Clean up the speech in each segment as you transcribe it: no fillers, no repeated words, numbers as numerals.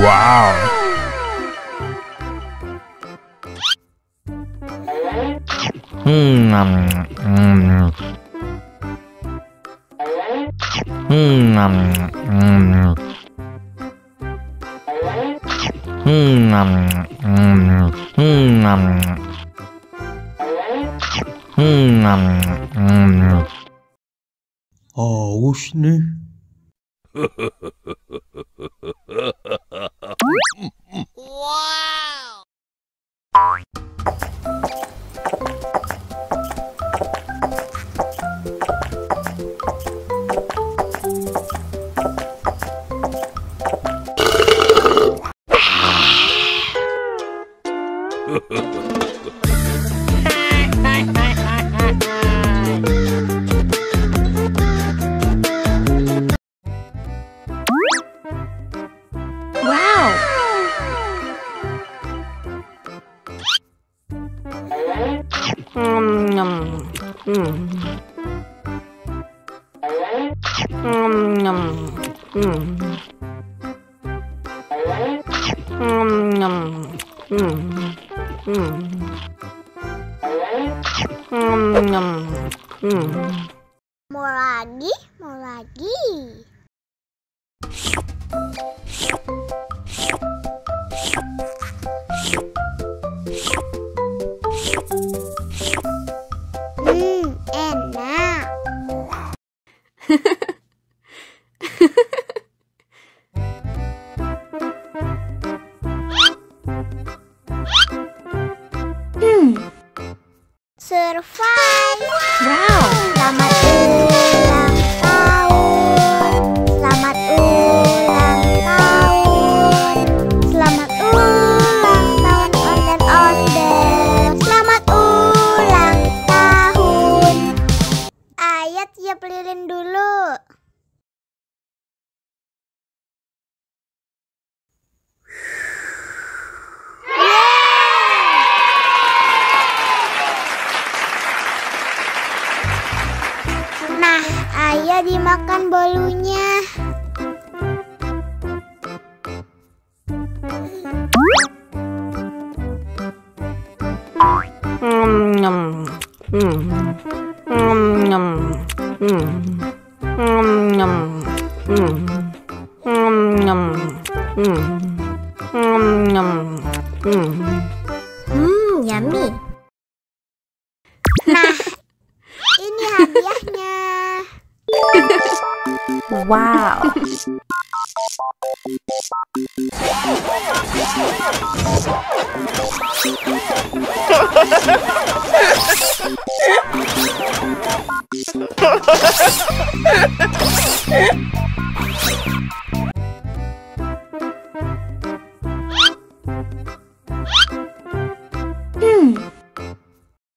Wow. Haus nih. Mau lagi. Enak. Survive. Wow. Selamat ulang tahun. Selamat ulang tahun. Selamat ulang tahun ondel-ondel. Selamat ulang tahun. Ayat tiup lilin dulu. Nah, ayo dimakan bolunya. Yummy. Nah, ini hadiahnya. Wow.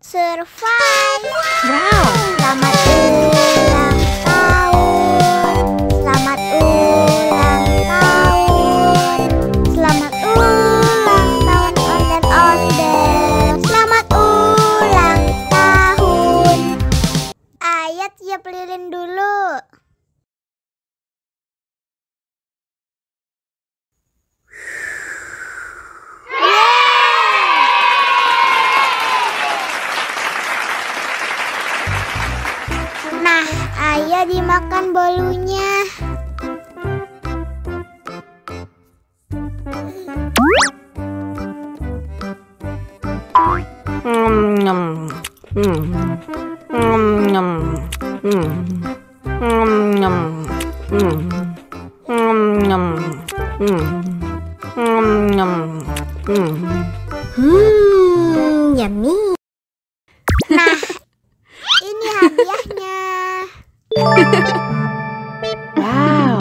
Survive. Wow. Selamat ulang tahun. Selamat ulang tahun. Selamat ulang tahun ondel-ondel. Selamat ulang tahun. Ayat tiup lilin dulu. Nah, ayo dimakan bolunya. Yummy. Nah, ini hadiahnya. Wow.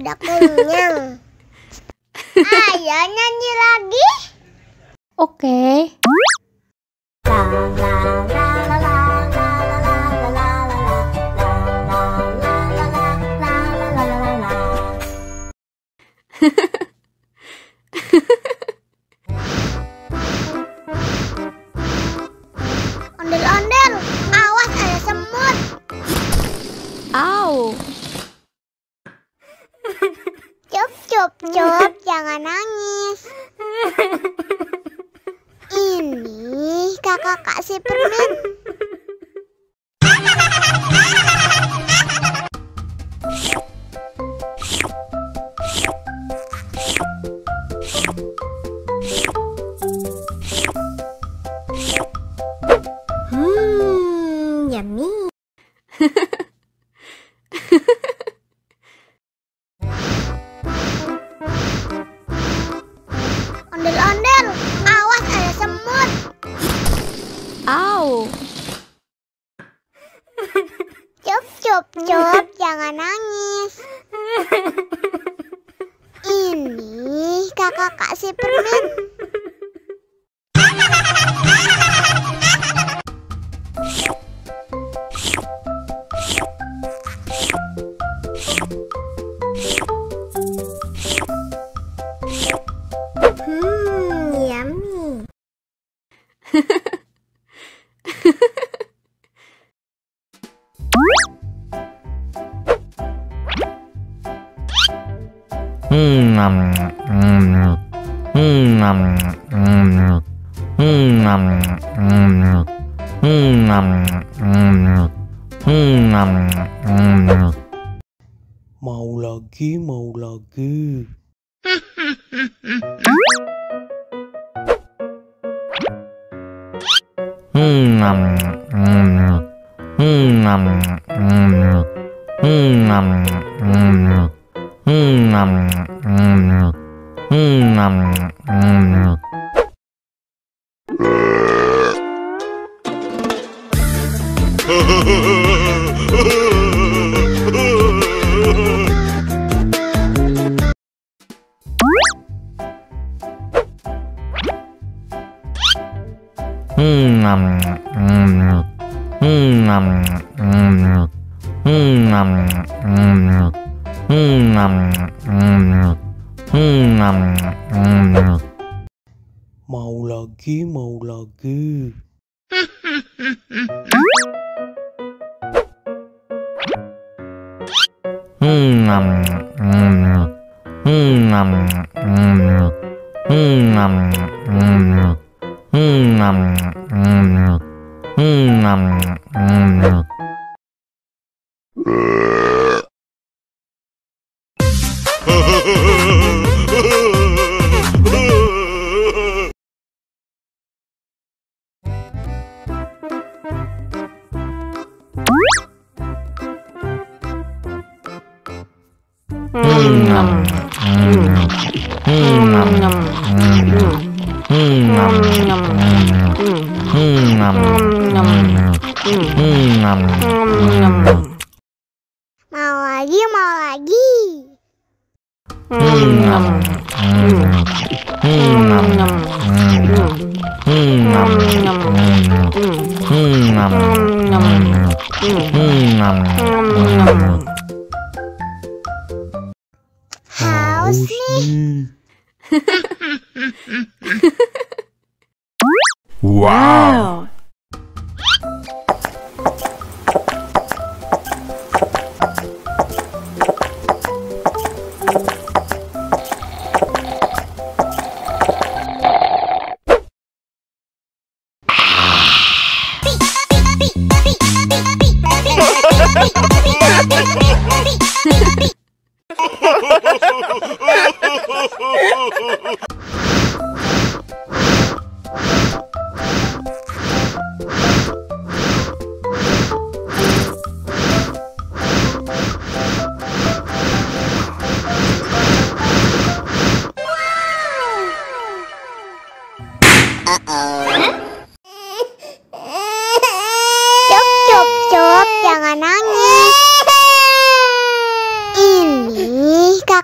sudah kenyang. Ayo nyanyi lagi. Oke. Ondel-ondel, awas ada semut. Au. Cup, cup, cup, jangan nangis. Ini kakak kasih permen. Yummy. Ondel-ondel, awas ada semut. Au. Cup, cup, cup, jangan nangis. Ini kakak kasih permen. Yummy. Mau lagi, mau lagi. Mau lagi, mau lagi. Mau lagi, mau lagi. Haus nih. Wow. Cup, cup, cup, jangan nangis. Ini kakak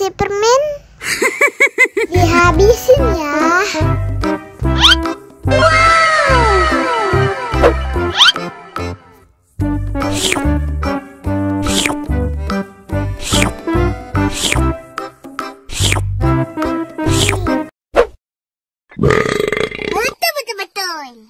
kasih permen. Dihabisin ya. Betul-betul.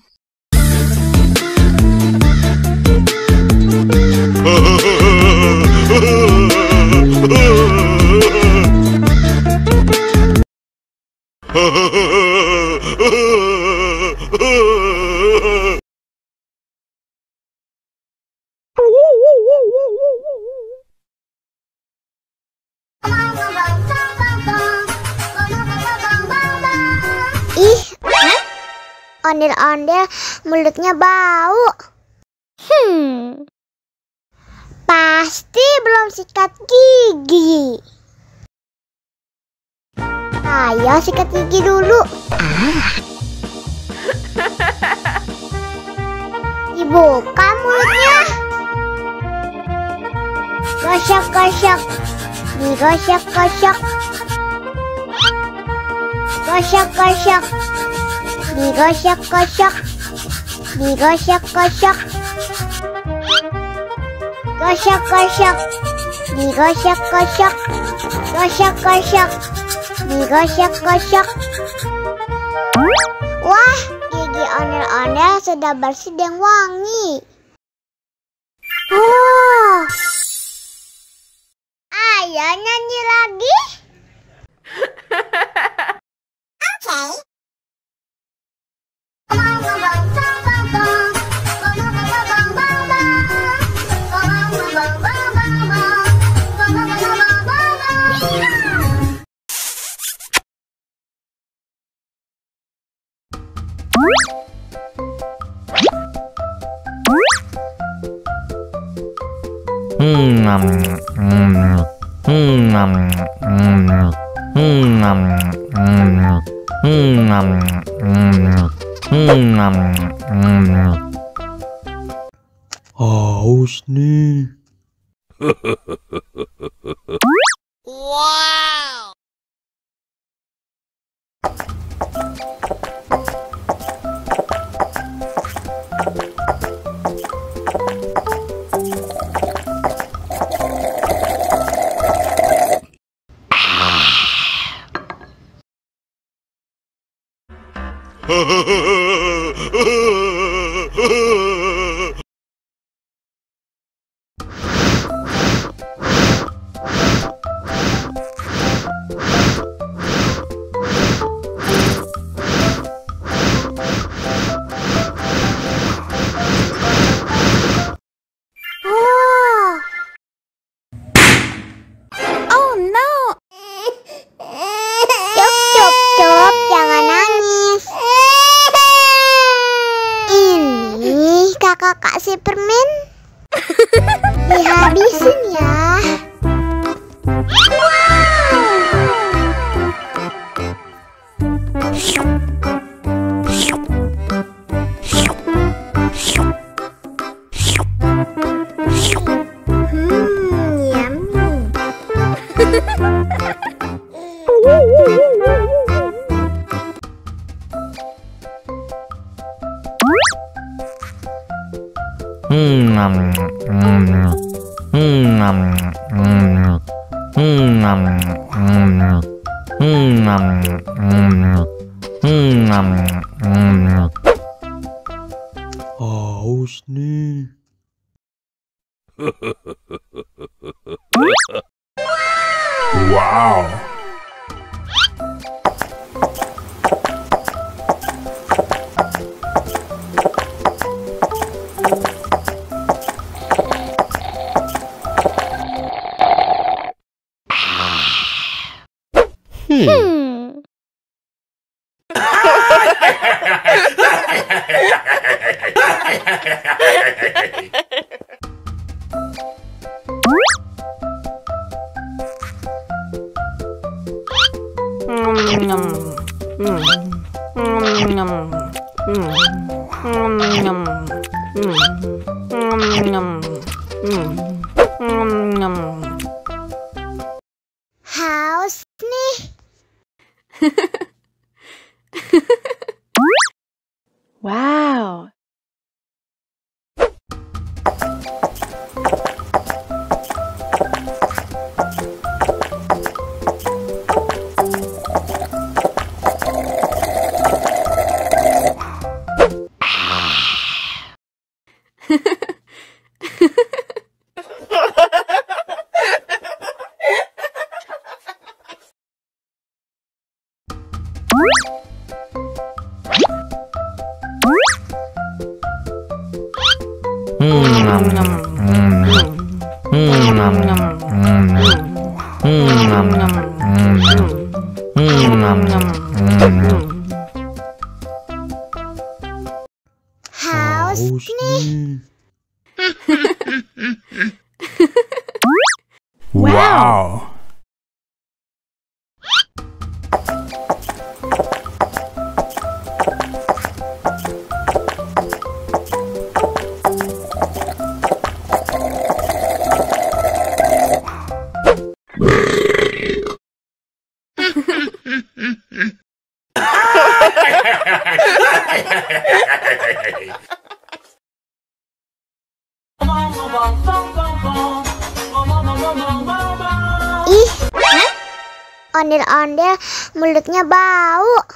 Ih, ondel-ondel mulutnya bau. Pasti belum sikat gigi. Ayo sikat gigi dulu. Dibuka mulutnya. Gosok-gosok. Digosok-gosok. Gosok-gosok. Digosok-gosok. Digosok-gosok. Gosok-gosok. Digosok-gosok. Gosok-gosok. Digosok-gosok. Wah, gigi ondel-ondel sudah bersih dan wangi. Oh, ayo nyanyi lagi. Oke. Haus nih. Wow. Cup, jangan nangis. Ini kakak kasih permen. Dihabisin ya. Haus nih. Wow. Haus Haus nih. Wow. Ih, ondel-ondel mulutnya bau.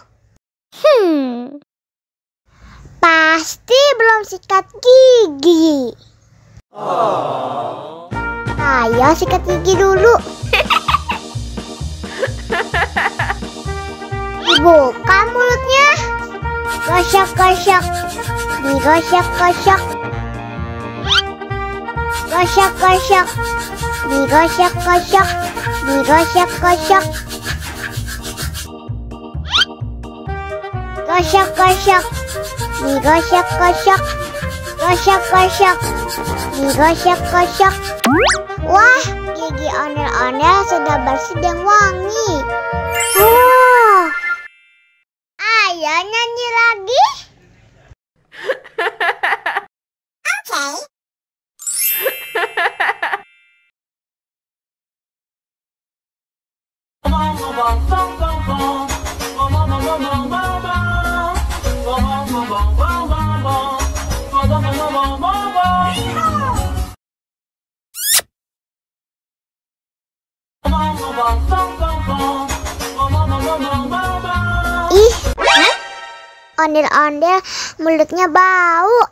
Pasti belum sikat gigi. Ayo sikat gigi dulu. Dibuka mulutnya. Gosok-gosok. Digosok-gosok. Gosok-gosok. Digosok-gosok. Digosok-gosok. Gosok-gosok. Digosok-gosok. Gosok-gosok. Digosok-gosok. Wah, gigi ondel-ondel sudah bersih dan wangi. Wow. Ayo nyanyi lagi. Oke. Ih, ondel-ondel mulutnya bau.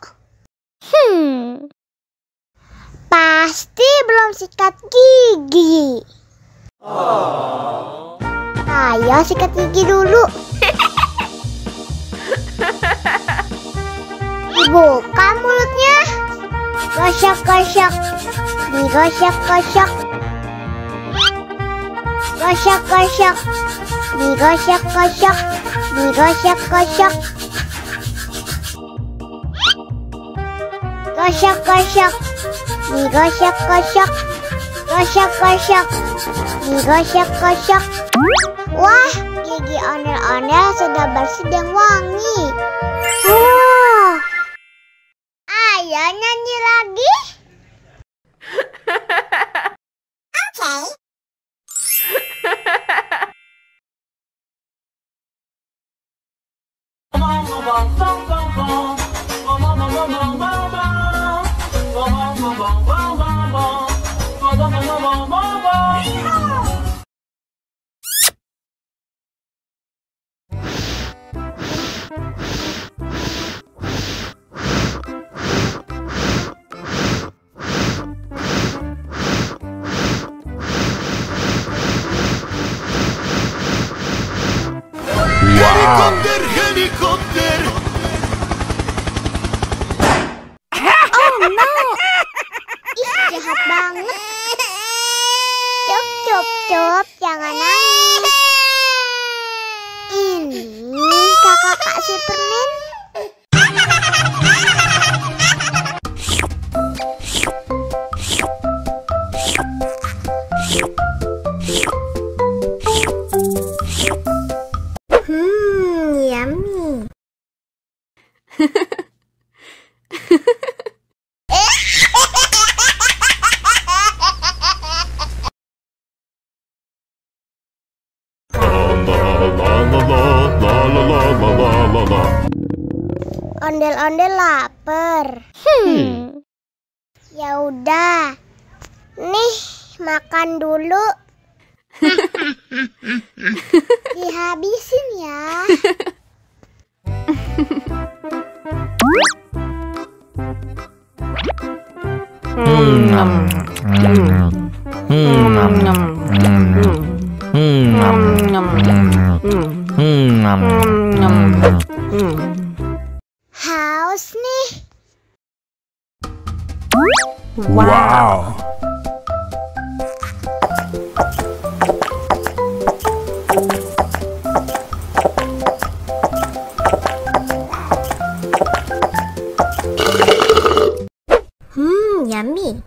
Pasti belum sikat gigi. Ayo sikat gigi dulu. Dibuka mulutnya. Gosok-gosok. Digosok-gosok. Gosok-gosok. Digosok-gosok. Digosok-gosok. Gosok-gosok. Digosok-gosok. Gosok-gosok. Digosok-gosok. Wah, gigi ondel-ondel sudah bersih dan wangi. Wow. Ayo nyanyi lagi. Oke. Helikopter, helikopter. Oh no. Ih, jahat banget. Cup, cup, cup, jangan nangis. Ini kakak Kak Superman. Yummy. Ondel-ondel lapar. Ya udah. Nih, makan dulu. Dihabisin ya. Haus nih. Wow. Yummy.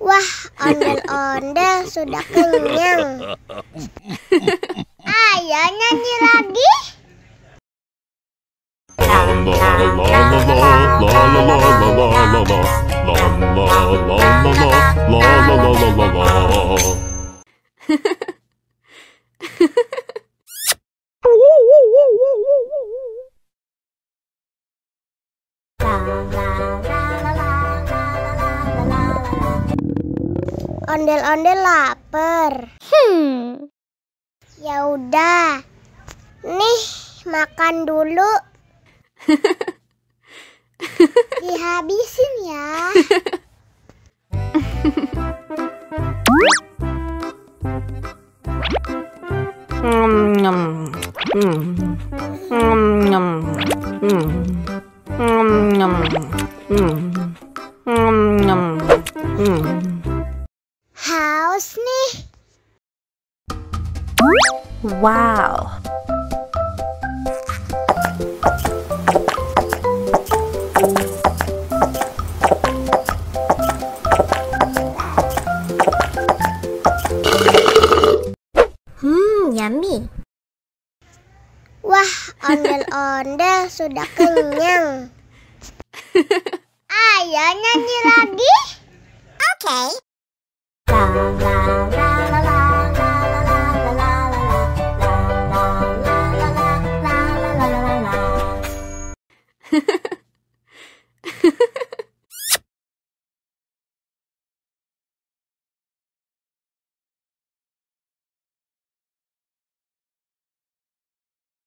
Wah, ondel-ondel sudah kenyang. Ayo nyanyi lagi. Ondel-ondel lapar. Ya udah. Nih, makan dulu. Dihabisin ya. Haus nih. Wow. Yummy. Wah, ondel-ondel sudah kenyang. Ayo nyanyi lagi. Oke. La la